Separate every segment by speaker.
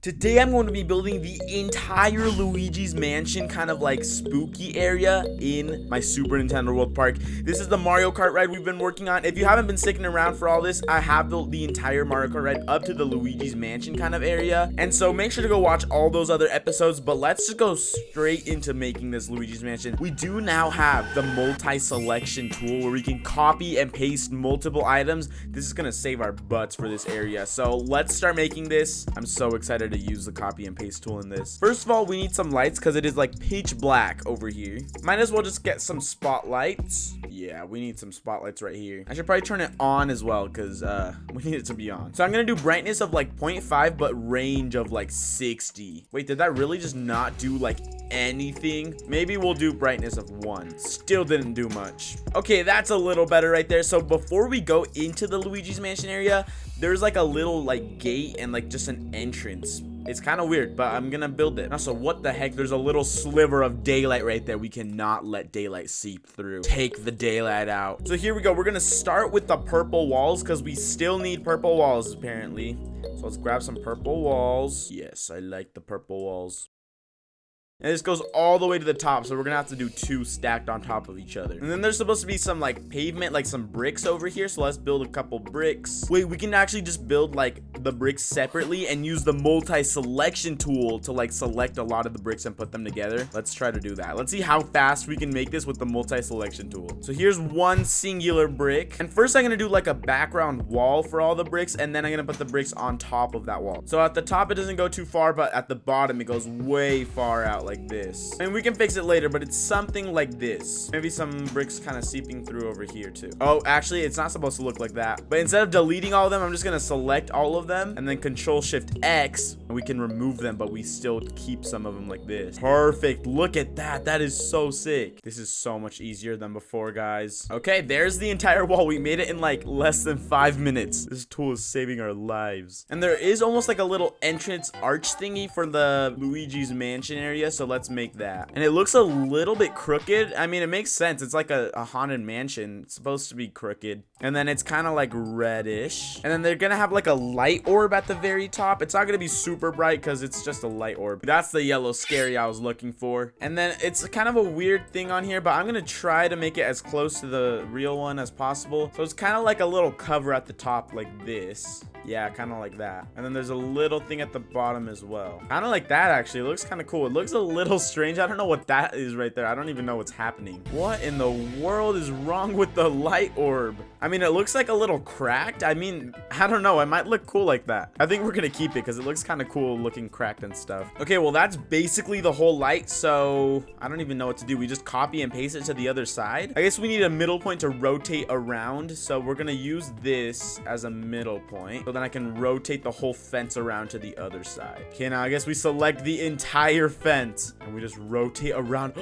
Speaker 1: Today I'm going to be building the entire Luigi's Mansion kind of like spooky area in my Super Nintendo World Park. This is the Mario Kart ride we've been working on. If you haven't been sticking around for all this, I have built the entire Mario Kart ride up to the Luigi's Mansion kind of area. And so make sure to go watch all those other episodes, but let's just go straight into making this Luigi's Mansion. We do now have the multi-selection tool where we can copy and paste multiple items. This is going to save our butts for this area. So let's start making this. I'm so excited to use the copy and paste tool in this. First of all, we need some lights because it is like pitch black over here. Might as well just get some spotlights. Yeah, we need some spotlights right here. I should probably turn it on as well because we need it to be on. So I'm gonna do brightness of like 0.5 but range of like 60. Wait, did that really just not do like anything? Maybe we'll do brightness of 1. Still didn't do much. Okay, that's a little better right there. So before we go into the Luigi's Mansion area, there's like a little like gate and like just an entrance. It's kind of weird, but I'm gonna build it. Also, what the heck? There's a little sliver of daylight right there. We cannot let daylight seep through. Take the daylight out. So here we go. We're gonna start with the purple walls because we still need purple walls apparently. So let's grab some purple walls. Yes, I like the purple walls. And this goes all the way to the top, so we're gonna have to do 2 stacked on top of each other. And then there's supposed to be some like pavement, like some bricks over here, so let's build a couple bricks. Wait, we can actually just build like the bricks separately and use the multi-selection tool to like select a lot of the bricks and put them together. Let's try to do that. Let's see how fast we can make this with the multi-selection tool. So here's one singular brick, and first I'm gonna do like a background wall for all the bricks, and then I'm gonna put the bricks on top of that wall. So at the top it doesn't go too far, but at the bottom it goes way far out like this. And we can fix it later, but it's something like this. Maybe some bricks kind of seeping through over here too. Oh, actually it's not supposed to look like that. But instead of deleting all of them, I'm just gonna select all of them and then Control Shift X, and we can remove them, but we still keep some of them like this. Perfect. Look at that. That is so sick. This is so much easier than before, guys. Okay, there's the entire wall. We made it in like less than 5 minutes. This tool is saving our lives. And there is almost like a little entrance arch thingy for the Luigi's Mansion area, so let's make that. And it looks a little bit crooked. I mean, it makes sense. It's like a haunted mansion. It's supposed to be crooked. And then it's kind of like reddish. And then they're gonna have like a light orb at the very top. It's not gonna be super bright because it's just a light orb. That's the yellow scary I was looking for. And then it's kind of a weird thing on here, but I'm gonna try to make it as close to the real one as possible. So it's kind of like a little cover at the top like this. Yeah, kind of like that. And then there's a little thing at the bottom as well. Kind of like that, actually. It looks kind of cool. It looks a little strange. I don't know what that is right there. I don't even know what's happening. What in the world is wrong with the light orb? I mean, it looks like a little cracked. I mean, I don't know. It might look cool like that. I think we're going to keep it because it looks kind of cool looking cracked and stuff. Okay, well, that's basically the whole light. So I don't even know what to do. We just copy and paste it to the other side. I guess we need a middle point to rotate around. So we're going to use this as a middle point. So then I can rotate the whole fence around to the other side. Okay, now I guess we select the entire fence and we just rotate around.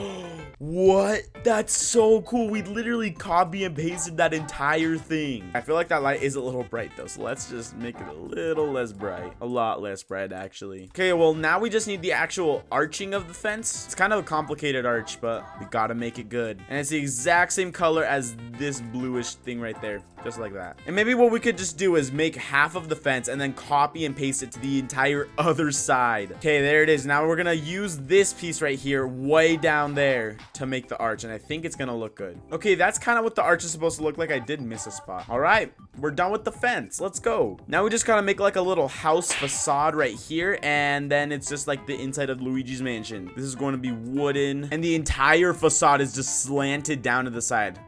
Speaker 1: What? That's so cool. We literally copy and pasted that entire thing. I feel like that light is a little bright though, so let's just make it a little less bright. A lot less bright, actually. Okay, well, now we just need the actual arching of the fence. It's kind of a complicated arch, but we gotta make it good. And it's the exact same color as this bluish thing right there. Just like that. And maybe what we could just do is make half of the fence and then copy and paste it to the entire other side. Okay, there it is. Now we're gonna use this piece right here way down there to make the arch, and I think it's gonna look good. Okay, that's kind of what the arch is supposed to look like. I did miss a spot. All right, we're done with the fence. Let's go. Now we just gotta make like a little house facade right here, and then it's just like the inside of Luigi's Mansion. This is going to be wooden, and the entire facade is just slanted down to the side.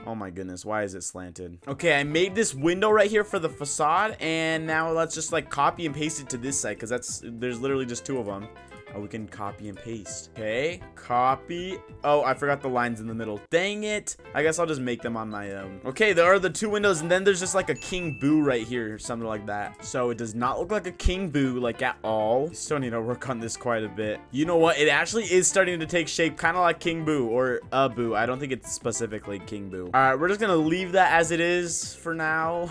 Speaker 1: Oh my goodness, why is it slanted? Okay, I made this window right here for the facade, and now let's just like copy and paste it to this side because there's literally just 2 of them. Oh, we can copy and paste. Okay, copy. Oh, I forgot the lines in the middle. Dang it. I guess I'll just make them on my own. Okay, there are the 2 windows, and then there's just like a King Boo right here, or something like that. So it does not look like a King Boo, like at all. We still need to work on this quite a bit. You know what? It actually is starting to take shape, kind of like King Boo, or a Boo. I don't think it's specifically King Boo. All right, we're just gonna leave that as it is for now.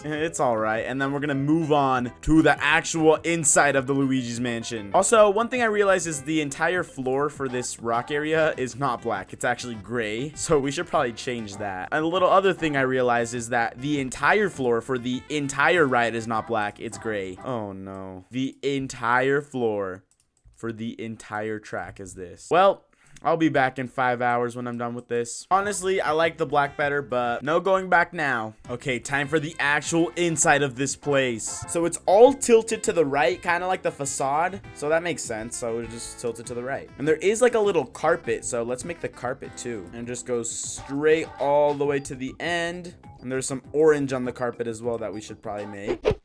Speaker 1: It's all right. And then we're gonna move on to the actual inside of the Luigi's Mansion. Also, one thing I realized is the entire floor for this rock area is not black. It's actually gray. So we should probably change that. And a little other thing I realized is that the entire floor for the entire ride is not black. It's gray. Oh no. The entire floor for the entire track is this. Well, I'll be back in 5 hours when I'm done with this. Honestly, I like the black better, but no going back now. Okay, time for the actual inside of this place. So it's all tilted to the right, kind of like the facade. So that makes sense. So we'll just tilt it to the right. And there is like a little carpet. So let's make the carpet too. And just go straight all the way to the end. And there's some orange on the carpet as well that we should probably make.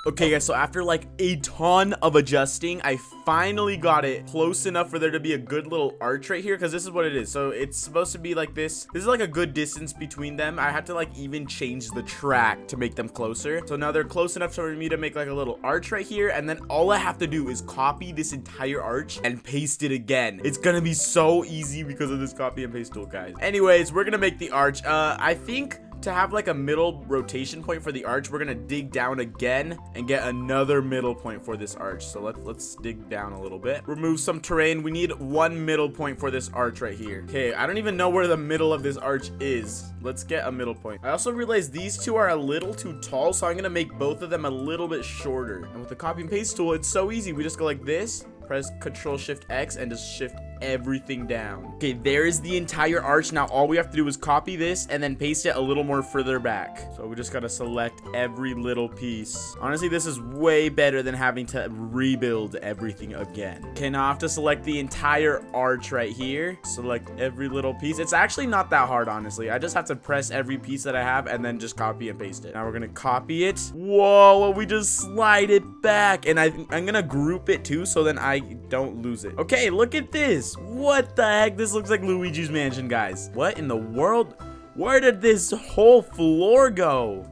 Speaker 1: Okay guys, so after like a ton of adjusting, I finally got it close enough for there to be a good little arch right here, because this is what it is. So it's supposed to be like this. This is like a good distance between them. I had to like even change the track to make them closer. So now they're close enough for me to make like a little arch right here, and then all I have to do is copy this entire arch and paste it again. It's gonna be so easy because of this copy and paste tool, guys. Anyways, we're gonna make the arch. I think to have like a middle rotation point for the arch, we're gonna dig down again and get another middle point for this arch. So let's dig down a little bit, remove some terrain. We need one middle point for this arch right here. Okay, I don't even know where the middle of this arch is. Let's get a middle point. I also realized these two are a little too tall, so I'm gonna make both of them a little bit shorter. And with the copy and paste tool, it's so easy. We just go like this, press Control Shift X, and just shift everything down. Okay, there's the entire arch. Now all we have to do is copy this and then paste it a little more further back. So we just gotta select every little piece. Honestly, this is way better than having to rebuild everything again. Okay, now I have to select the entire arch right here. Select every little piece. It's actually not that hard, honestly. I just have to press every piece that I have and then just copy and paste it. Now we're gonna copy it. Whoa, we just slide it back, and I'm gonna group it too, so then I don't lose it. Okay, look at this. What the heck? This looks like Luigi's Mansion, guys. What in the world? Where did this whole floor go?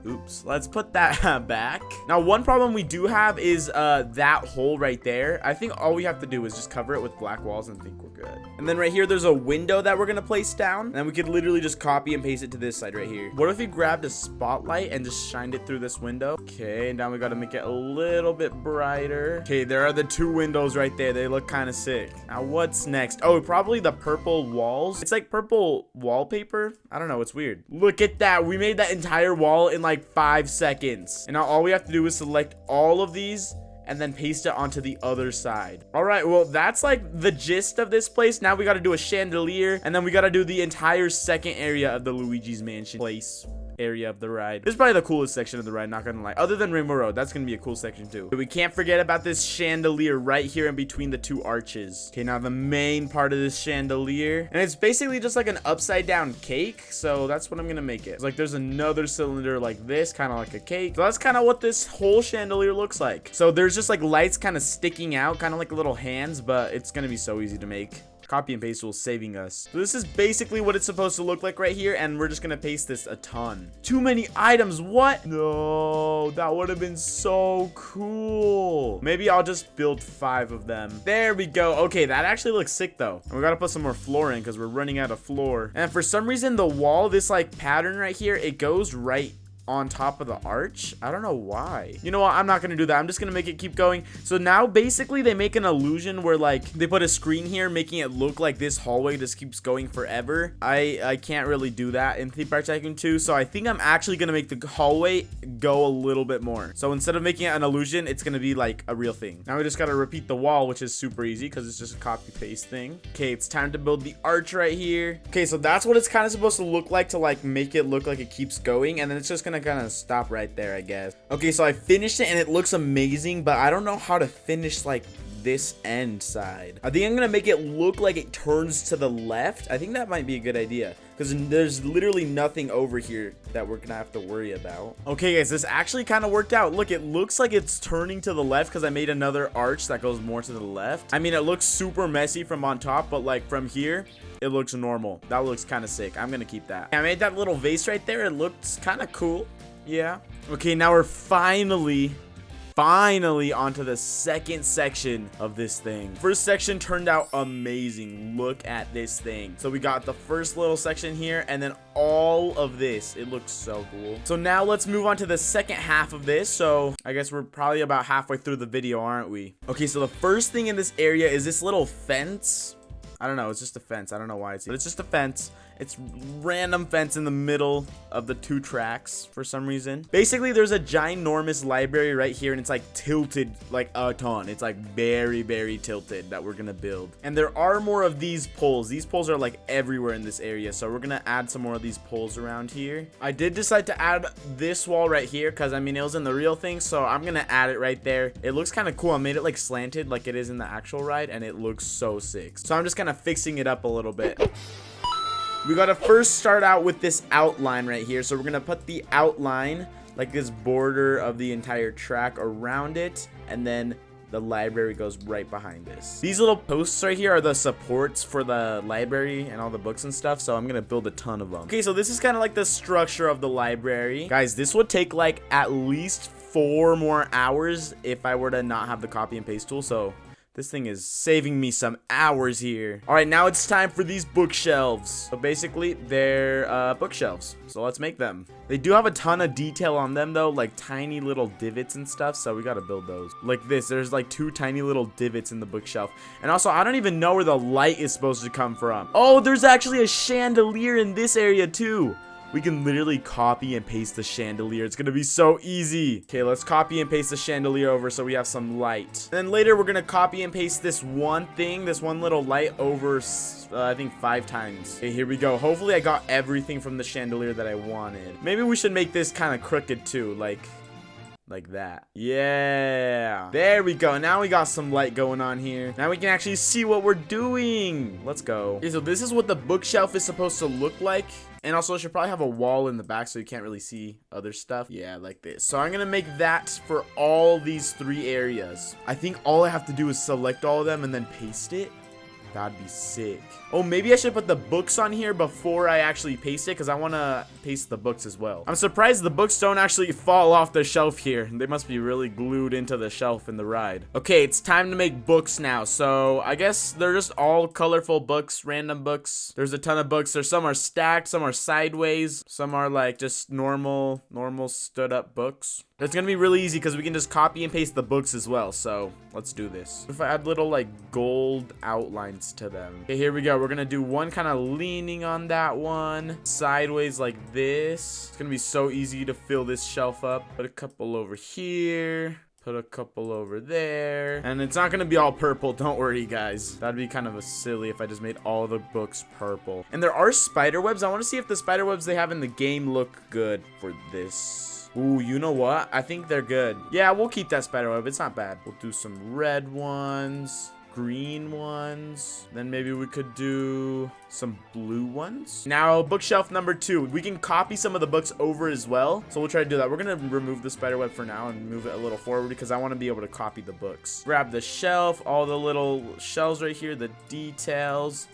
Speaker 1: Oops, let's put that back. Now, one problem we do have is that hole right there. I think all we have to do is just cover it with black walls and think we're good. And then right here, there's a window that we're gonna place down. And then we could literally just copy and paste it to this side right here. What if we grabbed a spotlight and just shined it through this window? Okay, now we gotta make it a little bit brighter. Okay, there are the two windows right there. They look kind of sick. Now, what's next? Oh, probably the purple walls. It's like purple wallpaper. I don't know, it's weird. Look at that. We made that entire wall in like 5 seconds. And now all we have to do is select all of these and then paste it onto the other side. All right, well, that's like the gist of this place. Now we got to do a chandelier, and then we got to do the entire second area of the Luigi's Mansion place area of the ride. This is probably the coolest section of the ride, not gonna lie. Other than Rainbow Road, that's gonna be a cool section too. But we can't forget about this chandelier right here in between the two arches. Okay, now the main part of this chandelier, and it's basically just like an upside down cake. So that's what I'm gonna make it. It's like there's another cylinder like this, kind of like a cake. So that's kind of what this whole chandelier looks like. So there's just like lights kind of sticking out, kind of like little hands, but it's gonna be so easy to make. Copy and paste tool saving us. So this is basically what it's supposed to look like right here, and we're just gonna paste this a ton. Too many items. What? No, that would have been so cool. Maybe I'll just build 5 of them. There we go. Okay, that actually looks sick though. And we gotta put some more floor in because we're running out of floor. And for some reason, the wall, this like pattern right here, it goes right on top of the arch. I don't know why. You know what? I'm not gonna do that. I'm just gonna make it keep going. So now basically they make an illusion where like they put a screen here making it look like this hallway just keeps going forever. I can't really do that in Theme Park Tycoon 2, so I think I'm actually gonna make the hallway go a little bit more. So instead of making it an illusion, it's gonna be like a real thing. Now we just gotta repeat the wall, which is super easy because it's just a copy paste thing. Okay, it's time to build the arch right here. Okay, so that's what it's kind of supposed to look like to like make it look like it keeps going, and then it's just gonna kind of stop right there, I guess. Okay, so I finished it and it looks amazing, but I don't know how to finish like this end side. I think I'm gonna make it look like it turns to the left. I think that might be a good idea because there's literally nothing over here that we're gonna have to worry about. Okay guys, this actually kind of worked out. Look, it looks like it's turning to the left because I made another arch that goes more to the left. I mean, it looks super messy from on top, but like from here it looks normal. That looks kind of sick. I'm gonna keep that. I made that little vase right there. It looks kind of cool. Yeah. Okay, now we're finally finally onto the second section of this thing. First section turned out amazing. Look at this thing. So we got the first little section here, and then all of this. It looks so cool. So now let's move on to the second half of this. So I guess we're probably about halfway through the video, aren't we? Okay, so the first thing in this area is this little fence. I don't know, it's just a fence. I don't know why it's just a fence. It's random fence in the middle of the 2 tracks for some reason. Basically, there's a ginormous library right here, and it's like tilted like a ton. It's like very, very tilted that we're gonna build. And there are more of these poles. These poles are like everywhere in this area, so we're gonna add some more of these poles around here. I did decide to add this wall right here because, I mean, it was in the real thing, so I'm gonna add it right there. It looks kind of cool. I made it like slanted like it is in the actual ride, and it looks so sick. So I'm just kind of fixing it up a little bit. We gotta first start out with this outline right here. So we're gonna put the outline, like this border of the entire track around it, and then the library goes right behind this. These little posts right here are the supports for the library and all the books and stuff, so I'm gonna build a ton of them. Okay, so this is kind of like the structure of the library. Guys, this would take like at least 4 more hours if I were to not have the copy and paste tool, so this thing is saving me some hours here. All right, now it's time for these bookshelves. So basically, they're bookshelves. So let's make them. They do have a ton of detail on them though, like tiny little divots and stuff. So we gotta build those. Like this, there's like 2 tiny little divots in the bookshelf. And also, I don't even know where the light is supposed to come from. Oh, there's actually a chandelier in this area too. We can literally copy and paste the chandelier. It's gonna be so easy. Okay, let's copy and paste the chandelier over so we have some light. And then later we're gonna copy and paste this one thing, this one little light over, I think 5 times. Okay, here we go. Hopefully I got everything from the chandelier that I wanted. Maybe we should make this kind of crooked too, like that. Yeah, there we go. Now we got some light going on here. Now we can actually see what we're doing. Let's go. Okay, so this is what the bookshelf is supposed to look like. And also, it should probably have a wall in the back so you can't really see other stuff. Yeah, like this. So I'm gonna make that for all these 3 areas. I think all I have to do is select all of them and then paste it. That'd be sick. Oh, maybe I should put the books on here before I actually paste it, because I want to paste the books as well. I'm surprised the books don't actually fall off the shelf here. They must be really glued into the shelf in the ride. Okay, it's time to make books now. So I guess they're just all colorful books, random books. There's a ton of books. There's some are stacked, some are sideways, some are like just normal stood up books. It's gonna be really easy because we can just copy and paste the books as well. So let's do this. If I add little like gold outlines to them. Okay, here we go. We're gonna do one kind of leaning on that one, sideways like this. It's gonna be so easy to fill this shelf up. Put a couple over here. Put a couple over there. And it's not gonna be all purple, don't worry guys. That'd be kind of a silly if I just made all the books purple. And there are spider webs. I want to see if the spider webs they have in the game look good for this. Ooh, you know what? I think they're good. Yeah, we'll keep that spider web. It's not bad. We'll do some red ones, green ones. Then maybe we could do some blue ones. Now, bookshelf number 2. We can copy some of the books over as well. So we'll try to do that. We're going to remove the spider web for now and move it a little forward because I want to be able to copy the books. Grab the shelf, all the little shelves right here, the details,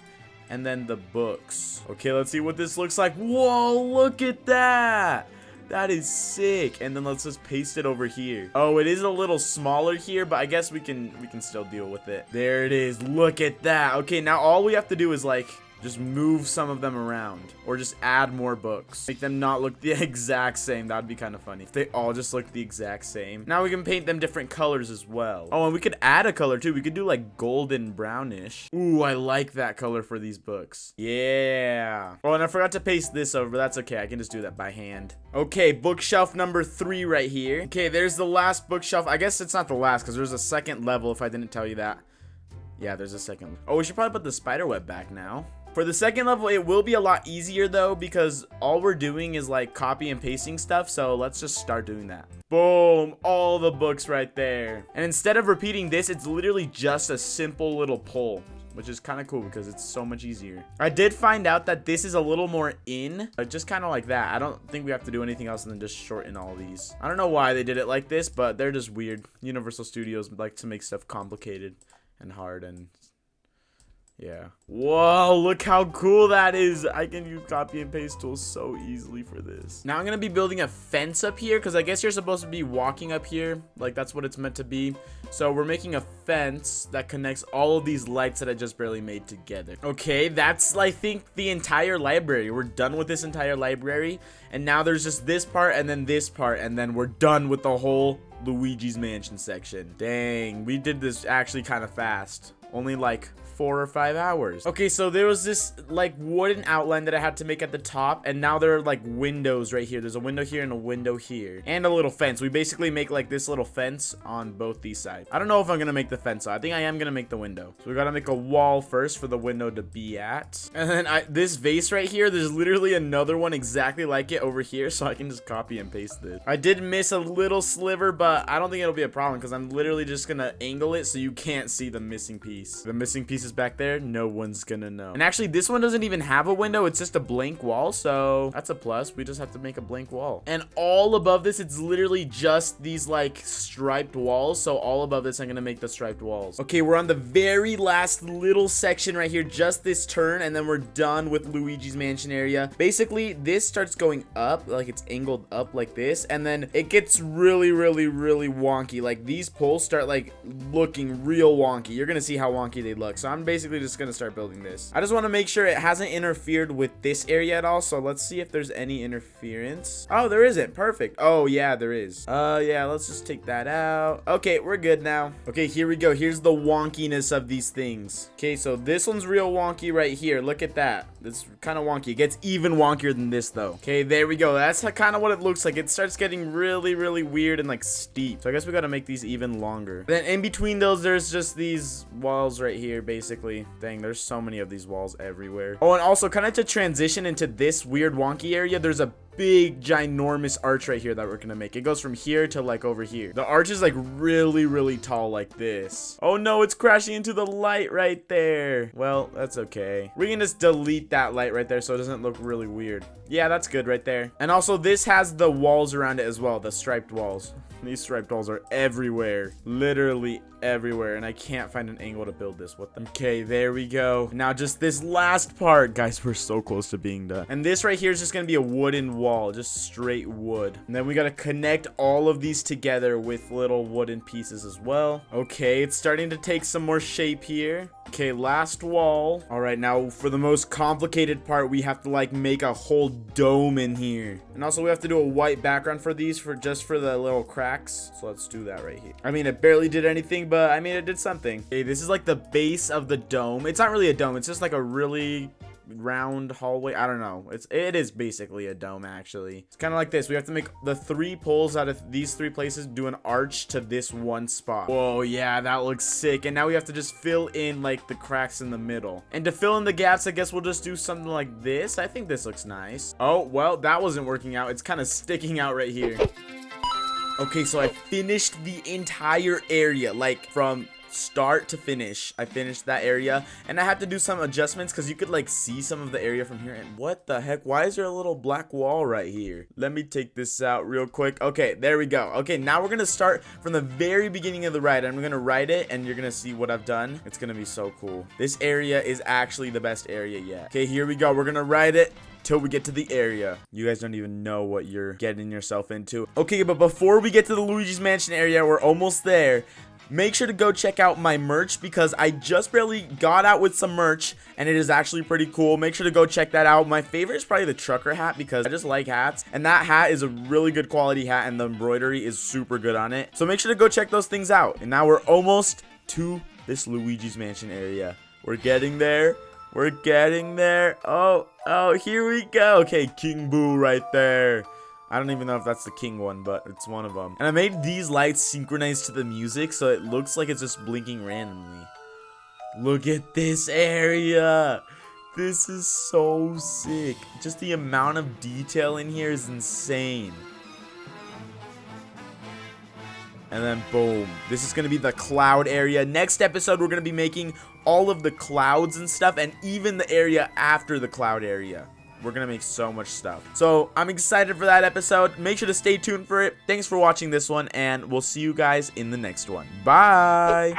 Speaker 1: and then the books. Okay, let's see what this looks like. Whoa, look at that. That is sick. And then let's just paste it over here. Oh, it is a little smaller here, but I guess we can still deal with it. There it is. Look at that. Okay, now all we have to do is like just move some of them around or just add more books. Make them not look the exact same. That'd be kind of funny if they all just look the exact same. Now we can paint them different colors as well. Oh, and we could add a color too. We could do like golden brownish. Ooh, I like that color for these books. Yeah. Oh, and I forgot to paste this over, but that's okay. I can just do that by hand. Okay, bookshelf number 3 right here. Okay, there's the last bookshelf. I guess it's not the last because there's a second level if I didn't tell you that. Yeah, there's a second. Oh, we should probably put the spider web back now. For the second level, it will be a lot easier though because all we're doing is like copy and pasting stuff. So let's just start doing that. Boom, all the books right there. And instead of repeating this, it's literally just a simple little pull, which is kind of cool because it's so much easier. I did find out that this is a little more just kind of like that. I don't think we have to do anything else than just shorten all these. I don't know why they did it like this, but they're just weird. Universal Studios like to make stuff complicated and hard and Yeah. Whoa, look how cool that is. I can use copy and paste tools so easily for this. Now I'm going to be building a fence up here because I guess you're supposed to be walking up here. Like, that's what it's meant to be. So we're making a fence that connects all of these lights that I just barely made together. Okay, that's, I think, the entire library. We're done with this entire library. And now there's just this part and then this part. And then we're done with the whole Luigi's Mansion section. Dang, we did this actually kind of fast. Only like 4 or 5 hours. Okay, so there was this like wooden outline that I had to make at the top, and now there are like windows right here. There's a window here and a window here, and a little fence. We basically make like this little fence on both these sides. I don't know if I'm gonna make the fence, so I think I am gonna make the window. So we gotta make a wall first for the window to be at, and then this vase right here, there's literally another one exactly like it over here, so I can just copy and paste this. I did miss a little sliver, but I don't think it'll be a problem because I'm literally just gonna angle it so you can't see the missing piece. The missing piece is back there. No one's gonna know. And actually, this one doesn't even have a window. It's just a blank wall, so that's a plus. We just have to make a blank wall. And all above this, it's literally just these like striped walls. So all above this, I'm gonna make the striped walls. Okay, we're on the very last little section right here, just this turn, and then we're done with Luigi's Mansion area. Basically, this starts going up, like it's angled up like this, and then it gets really wonky. Like these poles start like looking real wonky. You're gonna see how wonky they look. So I'm basically just gonna start building this. I just want to make sure it hasn't interfered with this area at all. So let's see if there's any interference. Oh, there isn't. Perfect. Oh yeah, there is. Yeah, let's just take that out. Okay, we're good now. Okay, here we go. Here's the wonkiness of these things. Okay, so this one's real wonky right here. Look at that. It's kind of wonky. It gets even wonkier than this though. Okay, there we go. That's kind of what it looks like. It starts getting really weird and like steep. So I guess we got to make these even longer. Then in between those, there's just these walls right here, basically. Dang, there's so many of these walls everywhere. Oh, and also kind of to transition into this weird wonky area, there's a big ginormous arch right here that we're gonna make. It goes from here to like over here. The arch is like really tall like this. Oh no, it's crashing into the light right there. Well, that's okay. We can just delete that light right there so it doesn't look really weird. Yeah, that's good right there. And also this has the walls around it as well, the striped walls. These striped walls are everywhere, literally everywhere, and I can't find an angle to build this with them. Okay, there we go. Now just this last part, guys, we're so close to being done. And this right here is just gonna be a wooden wall, just straight wood. And then we gotta connect all of these together with little wooden pieces as well. Okay, it's starting to take some more shape here. Okay, last wall. All right, now for the most complicated part, we have to like make a whole dome in here. And also we have to do a white background for these just for the little cracks. So let's do that right here. I mean, it barely did anything, but I mean, it did something. Okay, this is like the base of the dome. It's not really a dome. It's just like a really round hallway. I don't know. It is basically a dome actually. It's kind of like this. We have to make the 3 poles out of these 3 places, do an arch to this one spot. Whoa, yeah, that looks sick. And now we have to just fill in like the cracks in the middle. And to fill in the gaps, I guess we'll just do something like this. I think this looks nice. Oh, well, that wasn't working out. It's kind of sticking out right here. Okay, so I finished the entire area, like from start to finish. I finished that area, and I had to do some adjustments because you could like see some of the area from here. And what the heck, why is there a little black wall right here? Let me take this out real quick. Okay, there we go. Okay, now we're gonna start from the very beginning of the ride. I'm gonna ride it and you're gonna see what I've done. It's gonna be so cool. This area is actually the best area yet. Okay, here we go. We're gonna ride it till we get to the area. You guys don't even know what you're getting yourself into. Okay, but before we get to the Luigi's Mansion area, we're almost there. Make sure to go check out my merch because I just barely got out with some merch and it is actually pretty cool. Make sure to go check that out. My favorite is probably the trucker hat because I just like hats, and that hat is a really good quality hat and the embroidery is super good on it. So make sure to go check those things out. And now we're almost to this Luigi's Mansion area. We're getting there. We're getting there. Oh, here we go. Okay, King Boo right there. I don't even know if that's the king one, but it's one of them. And I made these lights synchronize to the music, so it looks like it's just blinking randomly. Look at this area. This is so sick. Just the amount of detail in here is insane. And then boom, this is gonna be the cloud area. Next episode, we're gonna be making all of the clouds and stuff, and even the area after the cloud area. We're gonna make so much stuff. So I'm excited for that episode. Make sure to stay tuned for it. Thanks for watching this one, and we'll see you guys in the next one. Bye.